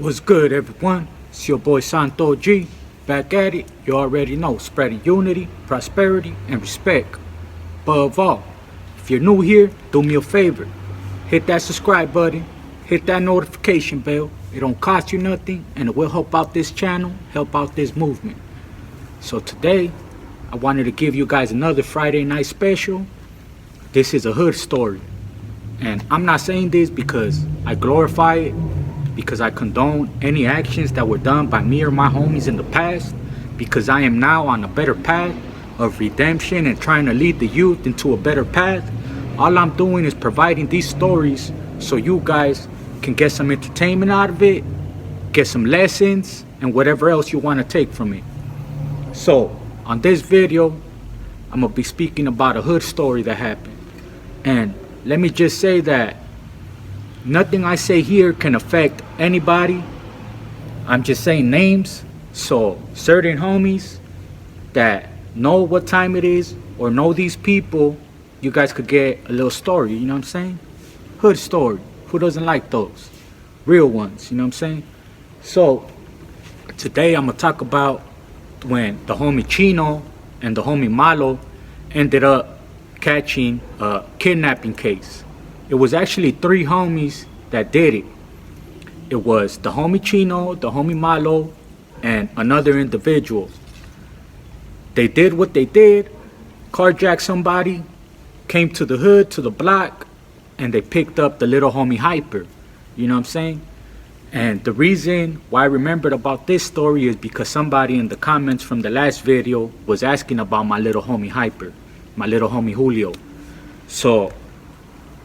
What's good, everyone? It's your boy Santo G, back at it. You already know, spreading unity, prosperity, and respect. Above all, if you're new here, do me a favor. Hit that subscribe button, hit that notification bell. It don't cost you nothing, and it will help out this channel, help out this movement. So today, I wanted to give you guys another Friday night special. This is a hood story. And I'm not saying this because I glorify it, because I condone any actions that were done by me or my homies in the past, because I am now on a better path of redemption and trying to lead the youth into a better path. All I'm doing is providing these stories so you guys can get some entertainment out of it, get some lessons, and whatever else you want to take from it. So, on this video, I'm going to be speaking about a hood story that happened. And let me just say that nothing I say here can affect anybody. I'm just saying names, so certain homies that know what time it is or know these people, you guys could get a little story, you know what I'm saying? Hood story. Who doesn't like those? Real ones, you know what I'm saying? So today I'm gonna talk about when the homie Chino and the homie Malo ended up catching a kidnapping case. It was actually three homies that did it. It was the homie Chino, the homie Malo, and another individual. They did what they did, carjacked somebody, came to the hood, to the block, and they picked up the little homie Hyper. You know what I'm saying? And the reason why I remembered about this story is because somebody in the comments from the last video was asking about my little homie Hyper, my little homie Julio. So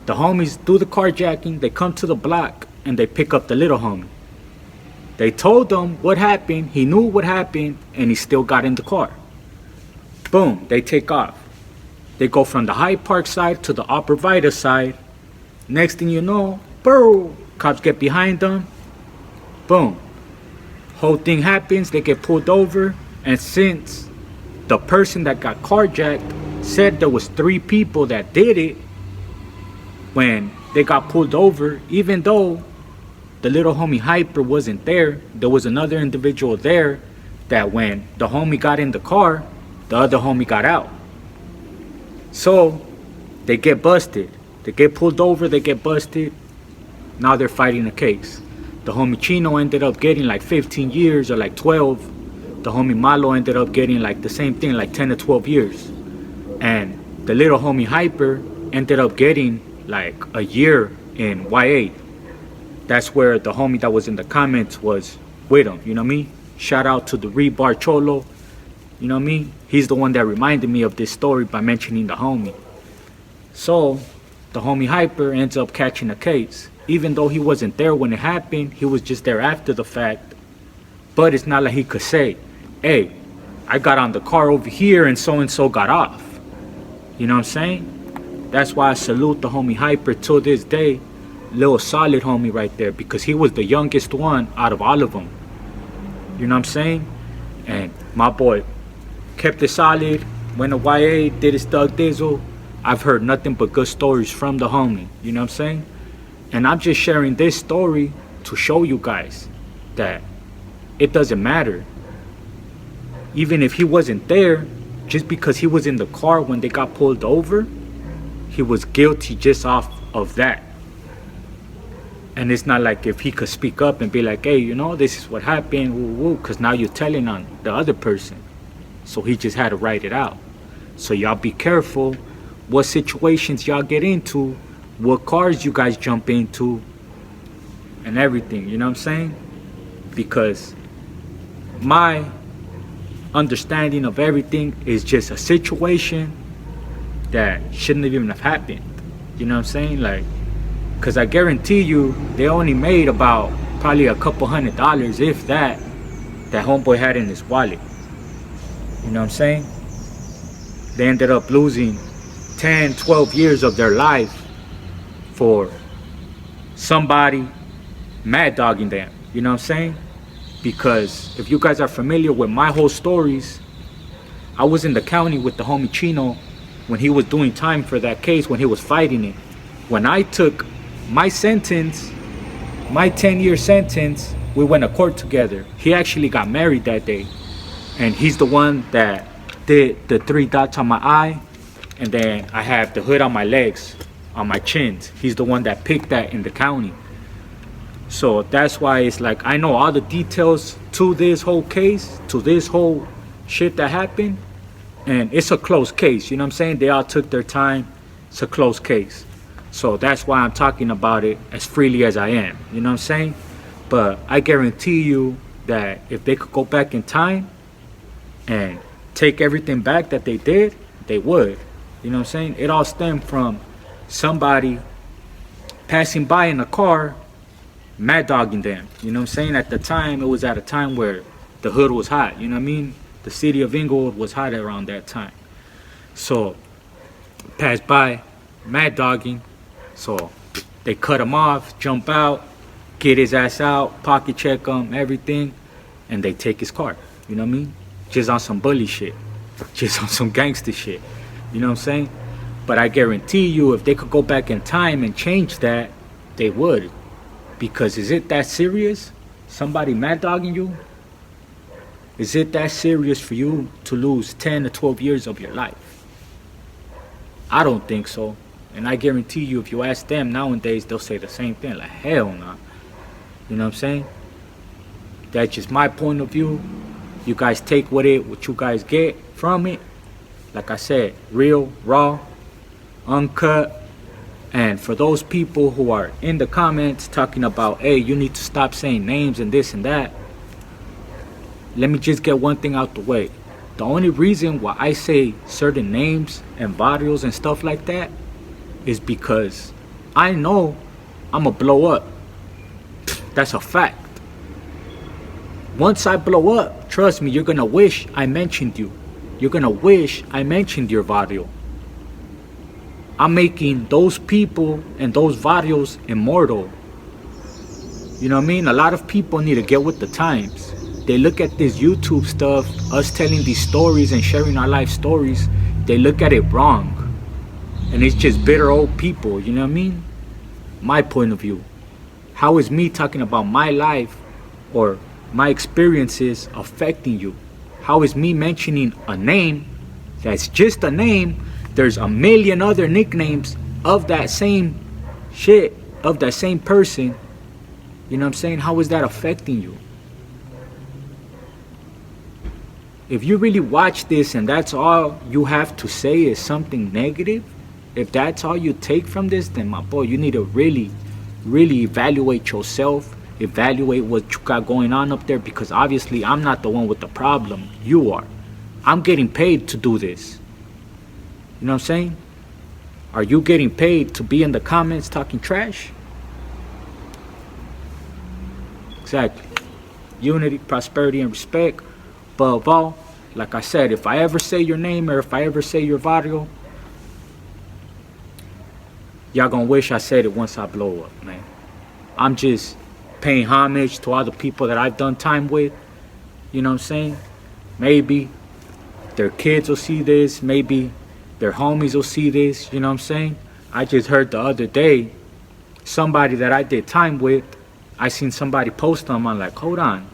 the homies do the carjacking, they come to the block, and they pick up the little homie. They told him what happened, he knew what happened, and he still got in the car. Boom, they take off. They go from the Hyde Park side to the Upper Vida side. Next thing you know, boom, cops get behind them. Boom. Whole thing happens, they get pulled over, and since the person that got carjacked said there was three people that did it, when they got pulled over, even though the little homie Hyper wasn't there, there was another individual there that when the homie got in the car, the other homie got out. So they get busted. They get pulled over, they get busted. Now they're fighting a case. The homie Chino ended up getting like 15 years or like 12. The homie Malo ended up getting like the same thing, like 10 to 12 years. And the little homie Hyper ended up getting like a year in Y8. That's where the homie that was in the comments was with him, you know what I mean? Shout out to the Rebar Cholo, you know what I mean? He's the one that reminded me of this story by mentioning the homie. So the homie Hyper ends up catching a case. Even though he wasn't there when it happened, he was just there after the fact. But it's not like he could say, hey, I got on the car over here and so got off. You know what I'm saying? That's why I salute the homie Hyper till this day. Little solid homie right there, because he was the youngest one out of all of them. You know what I'm saying? And my boy kept it solid, went to YA, did his thug dizzle. I've heard nothing but good stories from the homie. You know what I'm saying? And I'm just sharing this story to show you guys that it doesn't matter. Even if he wasn't there, just because he was in the car when they got pulled over, he was guilty just off of that. And it's not like if he could speak up and be like, hey, you know, this is what happened, woo woo, because now you're telling on the other person. So he just had to write it out. So y'all be careful what situations y'all get into, what cars you guys jump into, and everything, you know what I'm saying? Because my understanding of everything is just a situation that shouldn't even have happened. You know what I'm saying? Like, because I guarantee you, they only made about probably a couple $100, if that homeboy had in his wallet. You know what I'm saying? They ended up losing 10, 12 years of their life for somebody mad dogging them. You know what I'm saying? Because if you guys are familiar with my whole stories, I was in the county with the homie Chino when he was doing time for that case, when he was fighting it. When I took my sentence, my 10-year sentence, We went to court together. He actually got married that day. And he's the one that did the 3 dots on my eye. And then I have the hood on my legs, on my chins. He's the one that picked that in the county. So that's why it's like I know all the details to this whole case, to this whole shit that happened. And it's a close case, you know what I'm saying? They all took their time. It's a close case. So that's why I'm talking about it as freely as I am, you know what I'm saying? But I guarantee you that if they could go back in time and take everything back that they did, they would. You know what I'm saying? It all stemmed from somebody passing by in a car, mad dogging them. You know what I'm saying? At the time, it was at a time where the hood was hot. You know what I mean? The city of Inglewood was hot around that time. So, passed by, mad dogging. So, they cut him off, jump out, get his ass out, pocket check him, everything, and they take his car. You know what I mean? Just on some bully shit. Just on some gangster shit. You know what I'm saying? But I guarantee you, if they could go back in time and change that, they would. Because is it that serious? Somebody mad dogging you? Is it that serious for you to lose 10 to 12 years of your life? I don't think so. And I guarantee you, if you ask them nowadays, they'll say the same thing. Like, hell no. You know what I'm saying? That's just my point of view. You guys take what you guys get from it. Like I said, real, raw, uncut. And for those people who are in the comments talking about, hey, you need to stop saying names and this and that, let me just get one thing out the way. The only reason why I say certain names and barrios and stuff like that is because I know I'm gonna blow up. That's a fact. Once I blow up, trust me, you're gonna wish I mentioned you. You're gonna wish I mentioned your barrio. I'm making those people and those barrios immortal. You know what I mean? A lot of people need to get with the times. They look at this YouTube stuff, us telling these stories and sharing our life stories, they look at it wrong. And it's just bitter old people, you know what I mean? My point of view. How is me talking about my life or my experiences affecting you? How is me mentioning a name that's just a name? There's a million other nicknames of that same shit, of that same person. You know what I'm saying? How is that affecting you? If you really watch this and that's all you have to say is something negative, if that's all you take from this, then my boy, you need to really, really evaluate yourself, evaluate what you got going on up there, because obviously I'm not the one with the problem. You are. I'm getting paid to do this. You know what I'm saying? Are you getting paid to be in the comments talking trash? Exactly. Unity, prosperity, and respect. Above all, like I said, if I ever say your name or if I ever say your barrio, y'all gonna wish I said it once I blow up, man. I'm just paying homage to all the people that I've done time with. You know what I'm saying? Maybe their kids will see this. Maybe their homies will see this. You know what I'm saying? I just heard the other day, somebody that I did time with, I seen somebody post them. I'm like, hold on.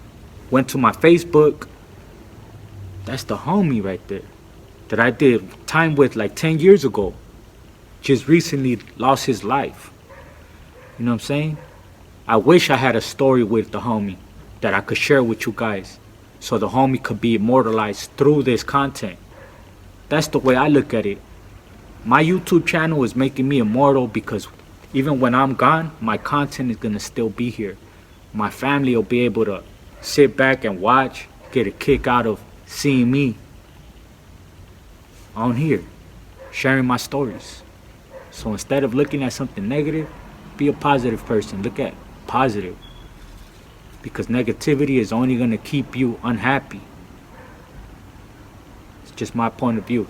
Went to my Facebook. That's the homie right there that I did time with like 10 years ago. Just recently lost his life. You know what I'm saying? I wish I had a story with the homie that I could share with you guys so the homie could be immortalized through this content. That's the way I look at it. My YouTube channel is making me immortal because even when I'm gone, my content is going to still be here. My family will be able to sit back and watch, get a kick out of seeing me on here, sharing my stories. So instead of looking at something negative, be a positive person. Look at positive. Because negativity is only going to keep you unhappy. It's just my point of view.